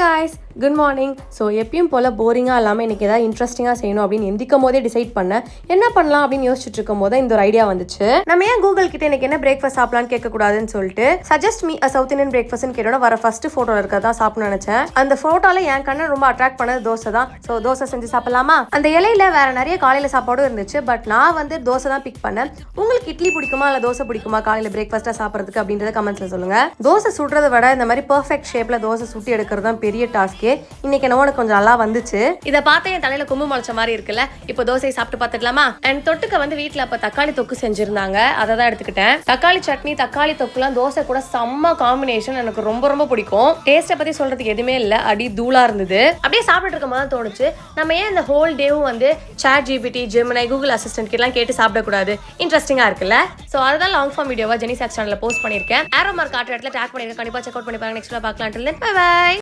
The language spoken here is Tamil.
Guys, good morning. ஸோ எப்பயும் போல் போரிங்காக இல்லாமல் இன்றைக்கி ஏதாவது இன்ட்ரெஸ்டிங்காக செய்யணும் அப்படின்னு எந்திக்கும் போதே டிசைட் பண்ணேன். என்ன பண்ணலாம் அப்படின்னு யோசிச்சுட்டு இருக்கும் போது இந்த ஒரு ஐடியா வந்துச்சு. நம்ம ஏன் கூகுள் கிட்ட எனக்கு என்ன பிரேக்ஃபாஸ்ட் சாப்பிடலான்னு கேட்கக்கூடாதுன்னு சொல்லிட்டு சஜஸ்ட் மீ சவுத் இந்தியன் பிரேக்ஃபாஸ்ட்னு கேட்டோட வர ஃபர்ஸ்ட் ஃபோட்டோவில் இருக்கிறதா சாப்பிடணும்னு நினச்சேன். அந்த ஃபோட்டோவில் என் கண்ணை ரொம்ப அட்ராக்ட் பண்ணது தோசை தான். ஸோ தோசை செஞ்சு சாப்பிடலாமா? அந்த இலையில வேற நிறைய காலையில் சாப்பாடும் இருந்துச்சு. பட் நான் வந்து தோசை தான் பிக் பண்ணேன். உங்களுக்கு இட்லி பிடிக்குமா இல்லை தோசை பிடிக்குமா காலையில் பிரேக்ஃபாஸ்ட்டாக சாப்பிட்றதுக்கு அப்படின்றத கமெண்ட்ஸில் சொல்லுங்க. தோசை சுடுறதை விட இந்த மாதிரி பர்ஃபெக்ட் ஷேப்ல தோசை சுட்டி எடுக்கிறது தான் பெரிய டாஸ்கே. இன்னைக்கு என்னோட கொஞ்சம் நல்லா வந்துச்சு. இதை பார்த்து என் தலையில கும்பு முளைச்ச மாதிரி இருக்குல்ல. இப்போ தோசையை சாப்பிட்டு பார்த்துடலாமா? அண்ட் தொட்டுக்க வந்து வீட்டில் அப்போ தக்காளி தொக்கு செஞ்சிருந்தாங்க, அதை தான் எடுத்துக்கிட்டேன். தக்காளி சட்னி தக்காளி தொக்குலாம் தோசை கூட செம்ம காம்பினேஷன். எனக்கு ரொம்ப ரொம்ப பிடிக்கும். டேஸ்ட்டை பத்தி சொல்றதுக்கு எதுவுமே இல்லை, அடி தூளா இருந்தது. அப்படியே சாப்பிட்டு இருக்கும் போது தோணுச்சு, நம்ம ஏன் இந்த ஹோல் டேவும் வந்து ChatGPT, Gemini, Google assistant கிட்டலாம் கேட்டு சாப்பிடக்கூடாது? இன்ட்ரெஸ்டிங்கா இருக்குல்ல. ஸோ அதுதான் லாங் ஃபார்ம் வீடியோவா ஜெனி சாக்ஸ் சேனல்ல போஸ்ட் பண்ணியிருக்கேன். ஆரோ மார்க் காட்டுற இடத்துல டேக் பண்ணிருக்கேன். கண்டிப்பா செக் அவுட் பண்ணி பாருங்க. நெக்ஸ்ட் பார்க்கலாம். Bye by.